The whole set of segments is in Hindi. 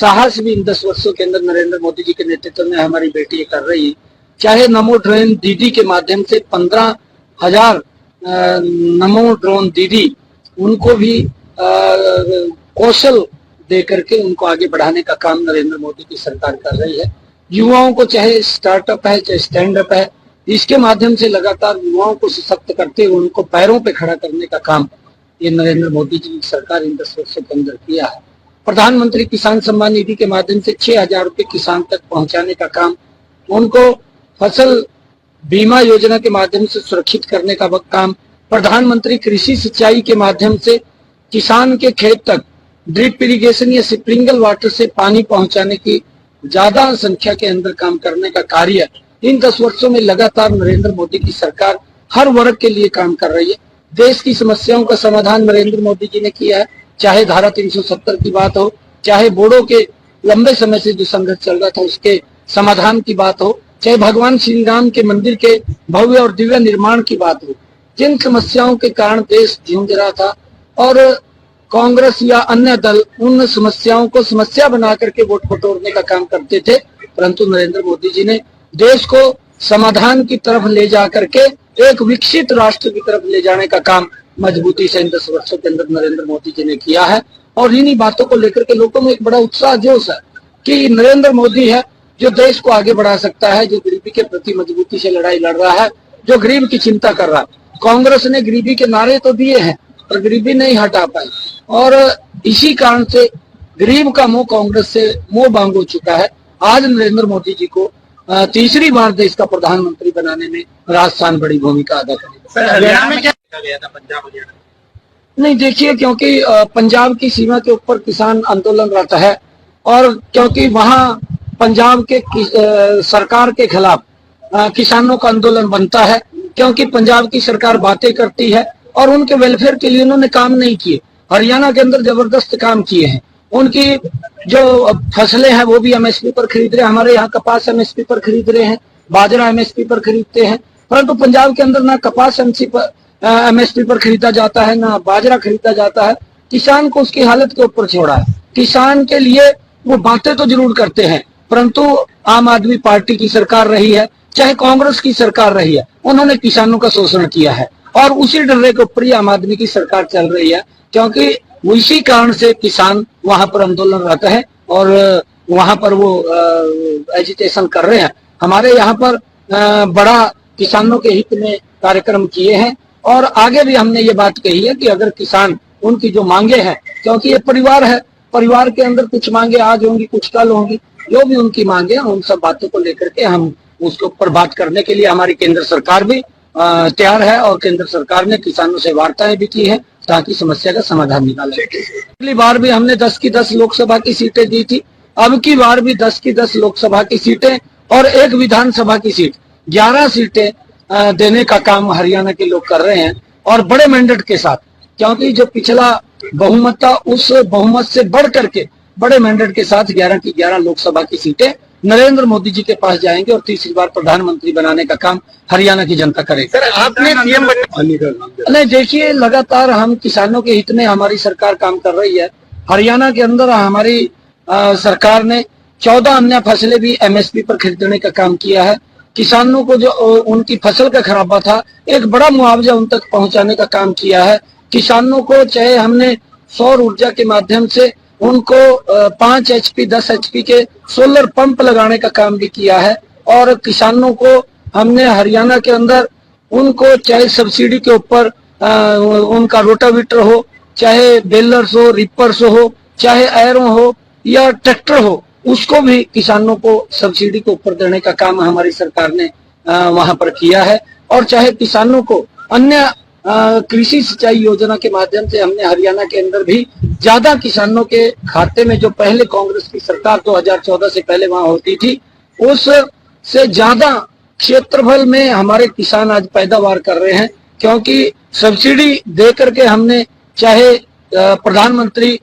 साहस भी इन 10 वर्षों के अंदर नरेंद्र मोदी जी के नेतृत्व में हमारी बेटी कर रही है। चाहे नमो ड्रोन दीदी के माध्यम से 15,000 नमो ड्रोन दीदी, उनको भी कौशल दे करके उनको आगे बढ़ाने का काम नरेंद्र मोदी की सरकार कर रही है। युवाओं को चाहे स्टार्टअप है चाहे स्टैंड अप है, इसके माध्यम से लगातार युवाओं को सशक्त करते हुए उनको पैरों पे खड़ा करने का काम ये नरेंद्र मोदी जी की सरकार इन 10 वर्षों के अंदर किया है। प्रधानमंत्री किसान सम्मान निधि के माध्यम से 6,000 रुपए किसान तक पहुंचाने का काम, उनको फसल बीमा योजना के माध्यम से सुरक्षित करने का काम, प्रधानमंत्री कृषि सिंचाई के माध्यम से किसान के खेत तक ड्रिप इरिगेशन या स्प्रिंकल वाटर से पानी पहुंचाने की ज्यादा संख्या के अंदर काम करने का कार्य इन 10 वर्षों में लगातार नरेंद्र मोदी की सरकार हर वर्ग के लिए काम कर रही है। देश की समस्याओं का समाधान नरेंद्र मोदी जी ने किया है, चाहे धारा 370 की बात हो, चाहे बोडो के लंबे समय से जो संघर्ष चल रहा था उसके समाधान की बात हो, चाहे भगवान श्री राम के मंदिर के भव्य और दिव्य निर्माण की बात हो। जिन समस्याओं के कारण देश जूझ रहा था और कांग्रेस या अन्य दल उन समस्याओं को समस्या बना करके वोट बटोरने का काम करते थे, परंतु नरेंद्र मोदी जी ने देश को समाधान की तरफ ले जा करके एक विकसित राष्ट्र की तरफ ले जाने का काम मजबूती से इन 10 वर्षों के अंदर नरेंद्र मोदी जी ने किया है। और इन्हीं बातों को लेकर के लोगों में एक बड़ा उत्साह जोश है कि नरेंद्र मोदी है जो देश को आगे बढ़ा सकता है, जो गरीबी के प्रति मजबूती से लड़ाई लड़ रहा है, जो गरीब की चिंता कर रहा है। कांग्रेस ने गरीबी के नारे तो दिए हैं पर गरीबी नहीं हटा पाई और इसी कारण से गरीब का मुंह कांग्रेस से मुंह बांग हो चुका है। आज नरेंद्र मोदी जी को तीसरी बार देश का प्रधानमंत्री बनाने में राजस्थान बड़ी भूमिका अदा करेगा। हरियाणा में क्या गया था पंजाब हरियाणा? नहीं देखिए, क्योंकि पंजाब की सीमा के ऊपर किसान आंदोलन रहता है और क्योंकि वहां पंजाब के सरकार के खिलाफ किसानों का आंदोलन बनता है, क्योंकि पंजाब की सरकार बातें करती है और उनके वेलफेयर के लिए उन्होंने काम नहीं किए। हरियाणा के अंदर जबरदस्त काम किए हैं, उनकी जो फसलें हैं वो भी एमएसपी पर खरीद रहे हैं। हमारे यहाँ कपास एमएसपी पर खरीद रहे हैं, बाजरा एमएसपी पर खरीदते हैं, परंतु पंजाब के अंदर ना कपास एमएसपी पर खरीदा जाता है ना बाजरा खरीदा जाता है। किसान को उसकी हालत के ऊपर छोड़ा है। किसान के लिए वो बातें तो जरूर करते हैं, परंतु आम आदमी पार्टी की सरकार रही है चाहे कांग्रेस की सरकार रही है, उन्होंने किसानों का शोषण किया है और उसी डरे के ऊपर ही आम आदमी की सरकार चल रही है, क्योंकि इसी कारण से किसान वहां पर आंदोलन रहता है और वहां पर वो एजिटेशन कर रहे हैं। हमारे यहाँ पर बड़ा किसानों के हित में कार्यक्रम किए हैं और आगे भी हमने ये बात कही है कि अगर किसान उनकी जो मांगे हैं, क्योंकि ये परिवार है, परिवार के अंदर कुछ मांगे आज होंगी कुछ कल होंगी, जो भी उनकी मांगे उन सब बातों को लेकर के हम उसके ऊपर बात करने के लिए हमारी केंद्र सरकार भी तैयार है और केंद्र सरकार ने किसानों से वार्ताएं भी की है ताकि समस्या का समाधान निकाले। पिछली बार भी हमने 10 की 10 लोकसभा की सीटें दी थी, अब की बार भी 10 की 10 लोकसभा की सीटें और एक विधानसभा की सीट 11 सीटें देने का काम हरियाणा के लोग कर रहे हैं और बड़े मैंडेट के साथ, क्योंकि जो पिछला बहुमत था उस बहुमत से बढ़ करके बड़े मैंडेट के साथ 11 की 11 लोकसभा की सीटें नरेंद्र मोदी जी के पास जाएंगे और तीसरी बार प्रधानमंत्री बनाने का काम हरियाणा की जनता करेगी। सर आपने सीएम नहीं देखिए, लगातार हम किसानों के हित में हमारी सरकार काम कर रही है। हरियाणा के अंदर हमारी सरकार ने 14 अन्य फसलें भी एमएसपी पर खरीदने का काम किया है। किसानों को जो उनकी फसल का खराबा था एक बड़ा मुआवजा उन तक पहुंचाने का काम किया है। किसानों को चाहे हमने सौर ऊर्जा के माध्यम से उनको 5 HP 10 HP के सोलर पंप लगाने का काम भी किया है और किसानों को हमने हरियाणा के अंदर उनको चाहे सब्सिडी के ऊपर उनका रोटावेटर हो, चाहे बेलर्स हो, रिपर्स हो, चाहे एरो हो या ट्रैक्टर हो, उसको भी किसानों को सब्सिडी के ऊपर देने का काम हमारी सरकार ने वहां पर किया है। और चाहे किसानों को अन्य कृषि सिंचाई योजना के माध्यम से हमने हरियाणा के अंदर भी ज्यादा किसानों के खाते में, जो पहले कांग्रेस की सरकार 2014 से पहले वहां होती थी, उस से ज्यादा क्षेत्रफल में हमारे किसान आज पैदावार कर रहे हैं, क्योंकि सब्सिडी दे करके हमने चाहे प्रधानमंत्री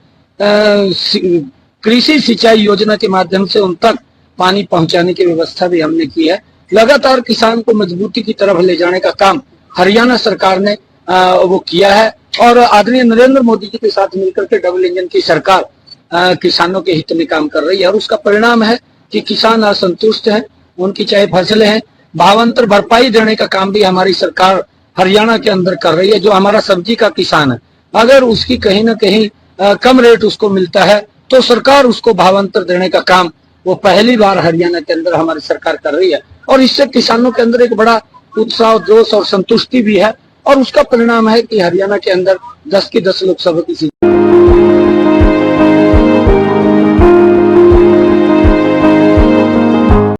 कृषि सिंचाई योजना के माध्यम से उन तक पानी पहुंचाने की व्यवस्था भी हमने की है। लगातार किसान को मजबूती की तरफ ले जाने का काम हरियाणा सरकार ने वो किया है और आदरणीय नरेंद्र मोदी जी के साथ मिलकर के डबल इंजन की सरकार किसानों के हित में काम कर रही है और उसका परिणाम है कि किसान असंतुष्ट है। उनकी चाहे फसलें हैं, भावांतर भरपाई देने का काम भी हमारी सरकार हरियाणा के अंदर कर रही है। जो हमारा सब्जी का किसान है, अगर उसकी कहीं ना कहीं कम रेट उसको मिलता है तो सरकार उसको भावांतर देने का काम वो पहली बार हरियाणा के अंदर हमारी सरकार कर रही है और इससे किसानों के अंदर एक बड़ा उत्साह, जोश और संतुष्टि भी है और उसका परिणाम है कि हरियाणा के अंदर 10 की 10 लोकसभा की सीट